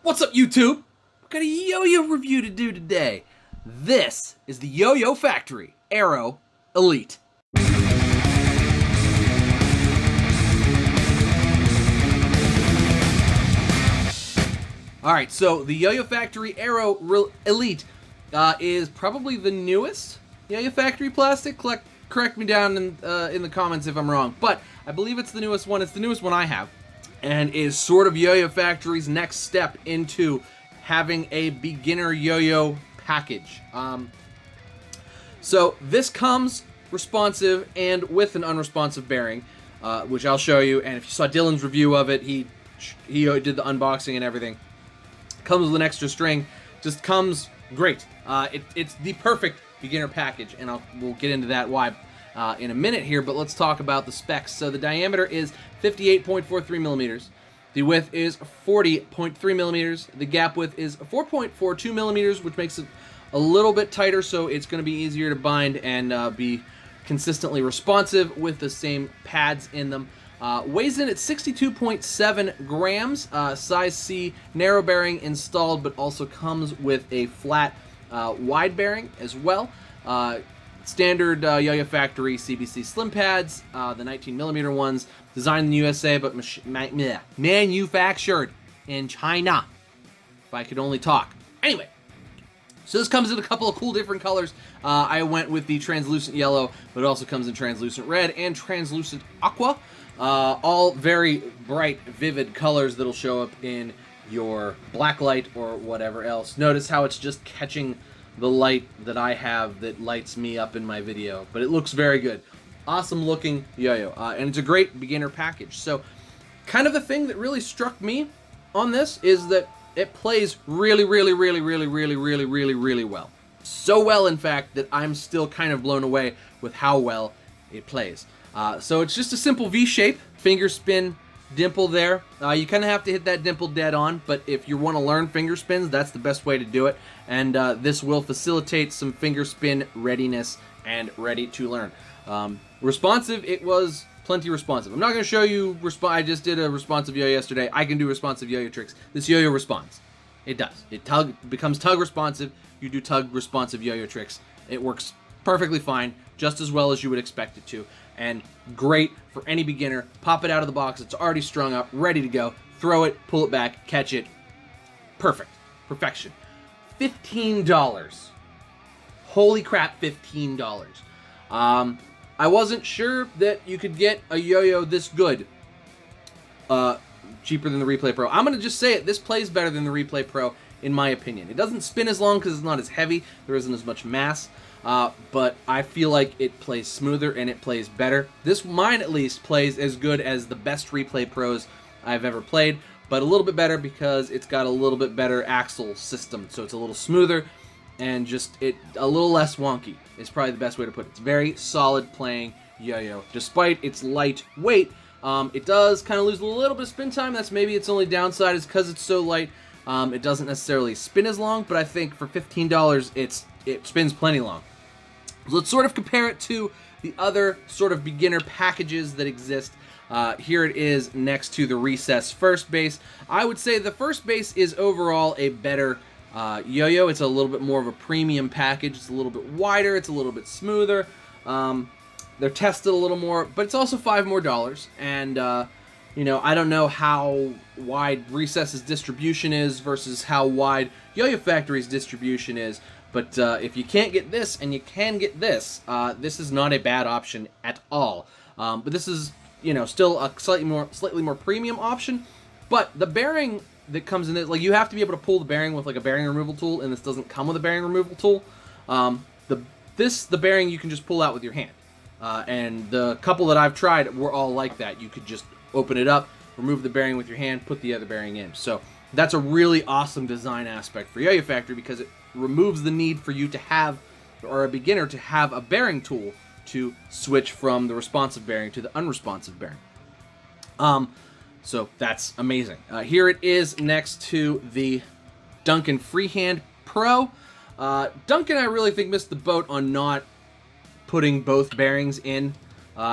What's up, YouTube? We've got a yo-yo review to do today. This is the YoYoFactory Aero Elite. Alright, so the YoYoFactory Aero Elite is probably the newest YoYoFactory plastic. Correct me down in the comments if I'm wrong, but I believe it's the newest one. It's the newest one I have, and is sort of YoYoFactory's next step into having a beginner yo-yo package. So this comes responsive and with an unresponsive bearing, which I'll show you. And if you saw Dylan's review of it, he did the unboxing and everything. Comes with an extra string, just comes great. It's the perfect beginner package, and we'll get into that why in a minute here, but let's talk about the specs. So the diameter is 58.43 millimeters. The width is 40.3 millimeters. The gap width is 4.42 millimeters, which makes it a little bit tighter, so it's going to be easier to bind and be consistently responsive with the same pads in them. Weighs in at 62.7 grams, size C, narrow bearing installed, but also comes with a flat wide bearing as well. Standard YoYoFactory CBC slim pads, the 19mm ones, designed in the USA but manufactured in China, if I could only talk. Anyway, so this comes in a couple of cool different colors. I went with the translucent yellow, but it also comes in translucent red and translucent aqua. All very bright, vivid colors that'll show up in your black light or whatever else. Notice how it's just catching the light that I have that lights me up in my video, but it looks very good. Awesome looking yo-yo, and it's a great beginner package. So kind of the thing that really struck me on this is that it plays really well. So well, in fact, that I'm still kind of blown away with how well it plays. So it's just a simple V shape, finger spin dimple there. You kind of have to hit that dimple dead on, but if you want to learn finger spins, that's the best way to do it. And this will facilitate some finger spin readiness and ready to learn. Responsive, it was plenty responsive. I'm not going to show you, I just did a responsive yo yesterday. I can do responsive yo-yo tricks. This yo-yo responds. It does. It becomes tug responsive. You do tug responsive yo-yo tricks. It works perfectly fine, just as well as you would expect it to. And great for any beginner. Pop it out of the box. It's already strung up, ready to go. Throw it, pull it back, catch it. Perfect. Perfection. $15. Holy crap, $15. I wasn't sure that you could get a yo-yo this good cheaper than the Replay Pro. I'm going to just say it. This plays better than the Replay Pro, in my opinion. It doesn't spin as long because it's not as heavy. There isn't as much mass. But I feel like it plays smoother and it plays better. Mine at least, plays as good as the best Replay Pros I've ever played, but a little bit better because it's got a little bit better axle system, so it's a little smoother and just a little less wonky is probably the best way to put it. It's very solid playing yo-yo. Despite its light weight, it does kind of lose a little bit of spin time. That's maybe its only downside, is because it's so light. It doesn't necessarily spin as long, but I think for $15, it spins plenty long. Let's sort of compare it to the other sort of beginner packages that exist. Here it is next to the Recess First Base. I would say the First Base is overall a better yo-yo. It's a little bit more of a premium package. It's a little bit wider. It's a little bit smoother. They're tested a little more, but it's also $5 more. And, you know, I don't know how wide Recess's distribution is versus how wide YoYoFactory's distribution is. But if you can't get this and you can get this, this is not a bad option at all. But this is, you know, still a slightly more premium option. But the bearing that comes in it, like, you have to be able to pull the bearing with like a bearing removal tool, and this doesn't come with a bearing removal tool. The bearing you can just pull out with your hand. And the couple that I've tried were all like that. You could just open it up, remove the bearing with your hand, put the other bearing in. So that's a really awesome design aspect for YoYoFactory, because it removes the need for you to have, or a beginner to have, a bearing tool to switch from the responsive bearing to the unresponsive bearing. So that's amazing. Here it is next to the Duncan Freehand Pro. Duncan, I really think, missed the boat on not putting both bearings in.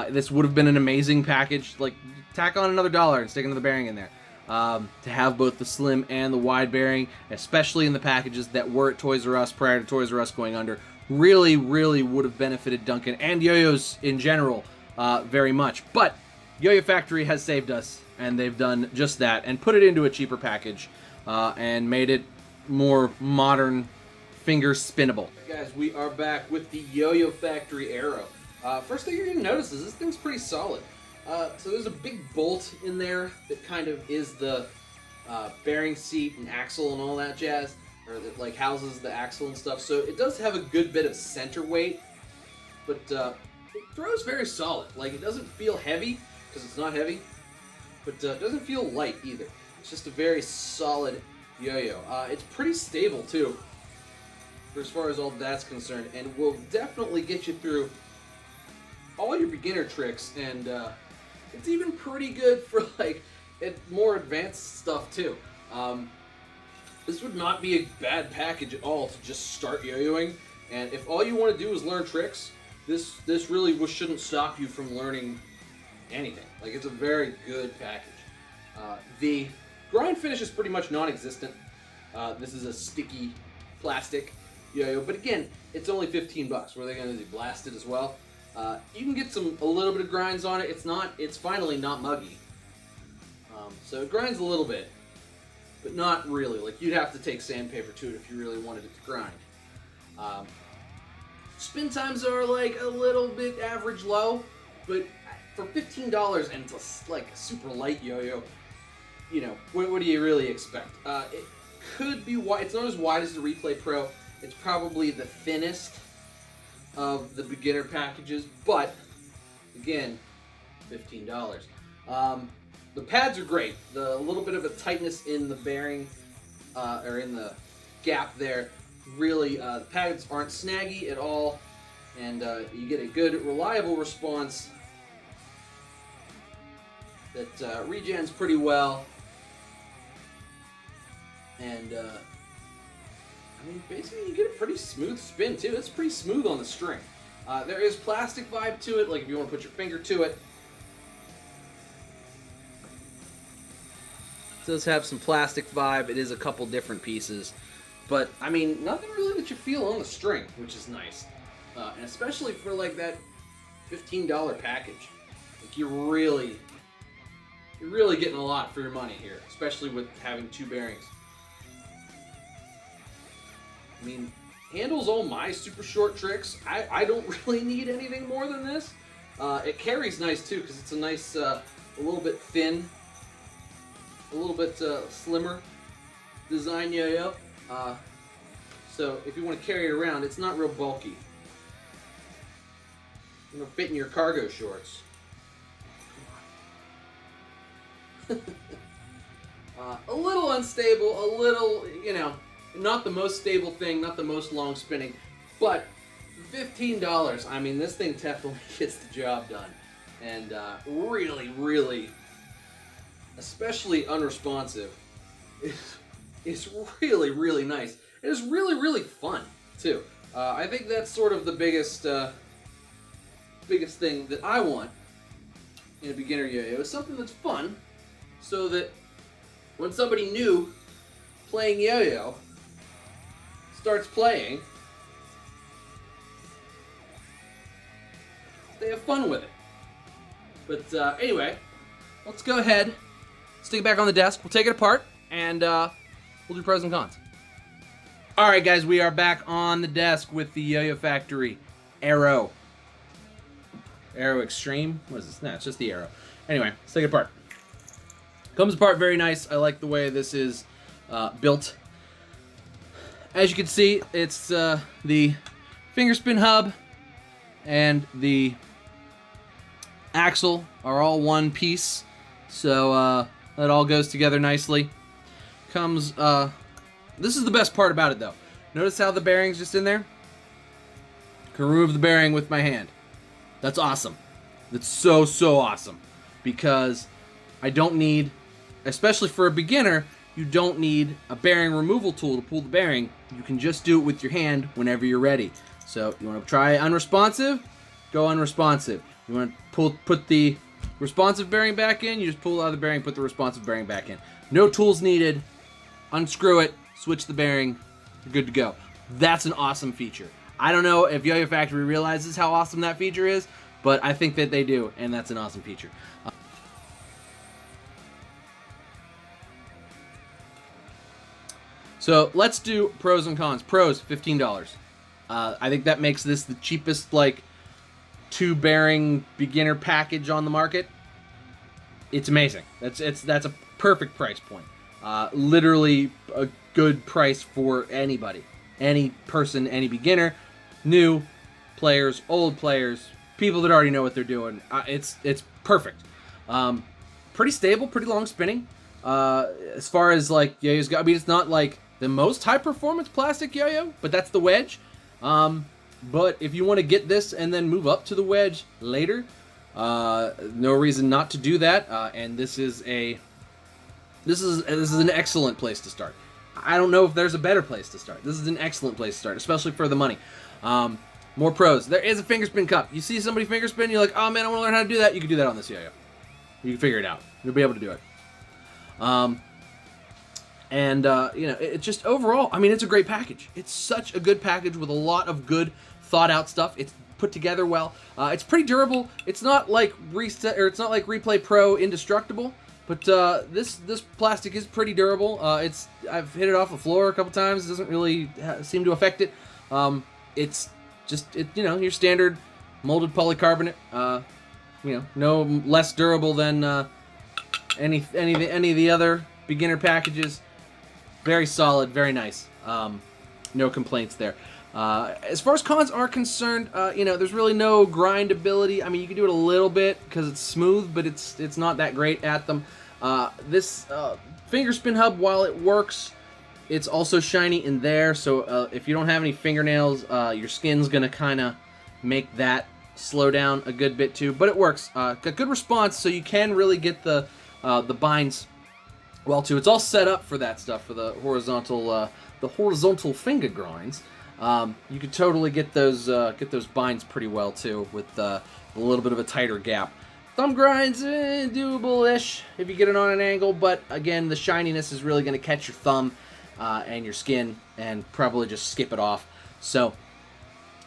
This would have been an amazing package. Like, tack on another $1 and stick another bearing in there. to have both the slim and the wide bearing, especially in the packages that were at Toys R Us prior to Toys R Us going under. Really, really would have benefited Duncan and Yoyos in general very much. But YoYoFactory has saved us, and they've done just that, and put it into a cheaper package, and made it more modern, finger spinnable. Guys, we are back with the YoYoFactory Arrow. First thing you're going to notice is this thing's pretty solid. So there's a big bolt in there that kind of is the bearing seat and axle and all that jazz, or that like houses the axle and stuff. So it does have a good bit of center weight, but it throws very solid. Like, it doesn't feel heavy, because it's not heavy, but it doesn't feel light either. It's just a very solid yo-yo. It's pretty stable too, for as far as all that's concerned, and will definitely get you through all your beginner tricks, and it's even pretty good for like more advanced stuff too. This would not be a bad package at all to just start yo-yoing, and if all you want to do is learn tricks, this really shouldn't stop you from learning anything. Like, it's a very good package. The grind finish is pretty much non-existent. This is a sticky plastic yo-yo, but again, it's only 15 bucks. What are they going to do? Blast it as well? You can get a little bit of grinds on it. It's finally not muggy. So it grinds a little bit, but not really. Like, you'd have to take sandpaper to it if you really wanted it to grind. Spin times are like a little bit average low, but for $15 and it's like a super light yo-yo, you know, what do you really expect? It could be wide. It's not as wide as the Replay Pro. It's probably the thinnest of the beginner packages, but again, $15. The pads are great. The little bit of a tightness in the bearing, or in the gap there, really, the pads aren't snaggy at all, and you get a good, reliable response that regens pretty well, and I mean, basically you get a pretty smooth spin too. It's pretty smooth on the string. There is plastic vibe to it, like if you want to put your finger to it. It does have some plastic vibe. It is a couple different pieces, but I mean, nothing really that you feel on the string, which is nice, and especially for like that $15 package. Like, you're really getting a lot for your money here, especially with having two bearings. I mean, handles all my super short tricks. I don't really need anything more than this. It carries nice too, because it's a nice, a little bit thin, a little bit slimmer design yo-yo. So if you want to carry it around, it's not real bulky. It'll fit in your cargo shorts. A little unstable, a little, you know, not the most stable thing, not the most long spinning, but $15, I mean, this thing definitely gets the job done. And really, especially unresponsive, is really nice. It is really fun, too. I think that's sort of the biggest thing that I want in a beginner yo-yo, is something that's fun, so that when somebody new playing yo-yo starts playing, they have fun with it. But anyway, let's go ahead, stick it back on the desk, we'll take it apart, and we'll do pros and cons. Alright guys, we are back on the desk with the YoYoFactory Arrow. Arrow Extreme? What is this? No, it's just the Arrow. Anyway, let's take it apart. Comes apart very nice. I like the way this is built. As you can see, it's the Fingerspin hub and the axle are all one piece, so that all goes together nicely. Comes, this is the best part about it though. Notice how the bearing's just in there? Can remove the bearing with my hand. That's awesome. That's so awesome, because I don't need, especially for a beginner, you don't need a bearing removal tool to pull the bearing. You can just do it with your hand whenever you're ready. So you want to try unresponsive, go unresponsive. You want to put the responsive bearing back in, you just pull out of the bearing, put the responsive bearing back in. No tools needed. Unscrew it, switch the bearing, you're good to go. That's an awesome feature. I don't know if YoYoFactory realizes how awesome that feature is, but I think that they do, and that's an awesome feature. So let's do pros and cons. Pros, $15. I think that makes this the cheapest, like, 2-bearing beginner package on the market. It's amazing. That's a perfect price point. Literally a good price for anybody, any person, any beginner, new players, old players, people that already know what they're doing. It's perfect. Pretty stable, pretty long spinning. As far as like yo-yos go, I mean, it's not like the most high performance plastic yo-yo, but that's the wedge. But if you want to get this and then move up to the wedge later, no reason not to do that. And this is an excellent place to start. I don't know if there's a better place to start. This is an excellent place to start, especially for the money. More pros. There is a fingerspin cup. You see somebody fingerspin, you're like, oh man, I want to learn how to do that. You can do that on this yo-yo. You can figure it out. You'll be able to do it. You know, it just overall, I mean, it's a great package. It's such a good package with a lot of good thought out stuff. It's put together well. It's pretty durable. It's not like Replay Pro indestructible, but this plastic is pretty durable. I've hit it off the floor a couple times. It doesn't really seem to affect it. It's just you know, your standard molded polycarbonate. You know, no less durable than any of the other beginner packages. Very solid, very nice. No complaints there. As far as cons are concerned, you know, there's really no grindability. I mean, you can do it a little bit because it's smooth, but it's not that great at them. This fingerspin hub, while it works, it's also shiny in there. So if you don't have any fingernails, your skin's gonna kind of make that slow down a good bit too. But it works. Got good response, so you can really get the binds well too. It's all set up for that stuff, for the horizontal finger grinds. You could totally get those binds pretty well too, with a little bit of a tighter gap. Thumb grinds, doable-ish if you get it on an angle, but again, the shininess is really going to catch your thumb and your skin, and probably just skip it off. So,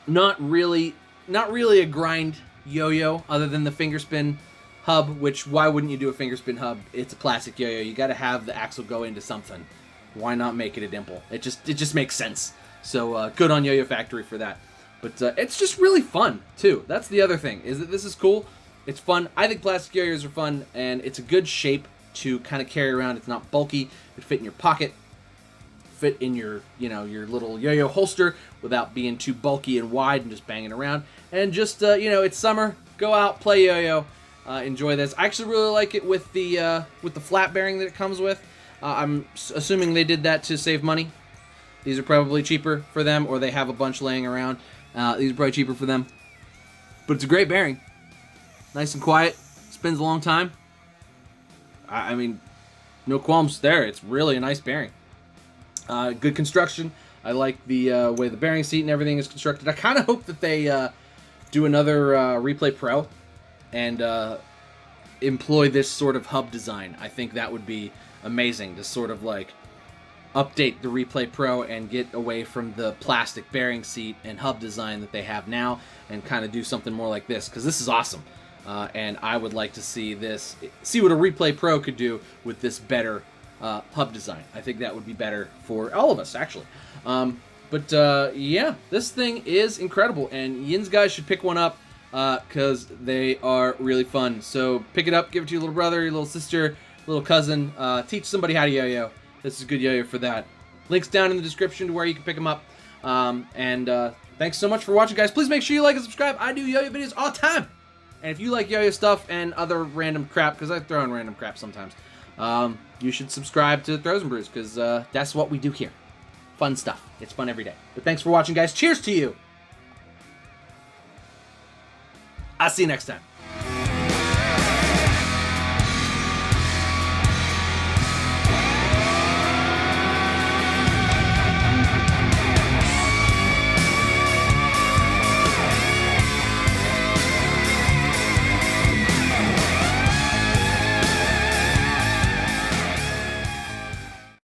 not really a grind yo-yo other than the fingerspin hub. Which, why wouldn't you do a fingerspin hub? It's a plastic yo-yo. You got to have the axle go into something. Why not make it a dimple? It just makes sense. So good on YoYoFactory for that. But it's just really fun too. That's the other thing, is that this is cool. It's fun. I think plastic yo-yos are fun, and it's a good shape to kind of carry around. It's not bulky. It fit in your pocket, fit in your, you know, your little yo-yo holster without being too bulky and wide and just banging around. And just you know, it's summer. Go out, play yo-yo. Enjoy this. I actually really like it with the flat bearing that it comes with. I'm assuming they did that to save money. These are probably cheaper for them, or they have a bunch laying around. These are probably cheaper for them. But it's a great bearing. Nice and quiet. Spins a long time. I mean, no qualms there. It's really a nice bearing. Good construction. I like the way the bearing seat and everything is constructed. I kind of hope that they do another Replay Pro and employ this sort of hub design. I think that would be amazing to sort of like update the Replay Pro and get away from the plastic bearing seat and hub design that they have now, and kind of do something more like this, because this is awesome. And I would like to see what a Replay Pro could do with this better hub design. I think that would be better for all of us, actually. Yeah, this thing is incredible, and Yin's guys should pick one up because they are really fun. So pick it up, give it to your little brother, your little sister, little cousin. Teach somebody how to yo-yo. This is a good yo-yo for that. Links down in the description to where you can pick them up. Thanks so much for watching, guys. Please make sure you like and subscribe. I do yo-yo videos all the time. And if you like yo-yo stuff and other random crap, because I throw in random crap sometimes, you should subscribe to Throws and Brews, because that's what we do here. Fun stuff. It's fun every day. But thanks for watching, guys. Cheers to you. I'll see you next time.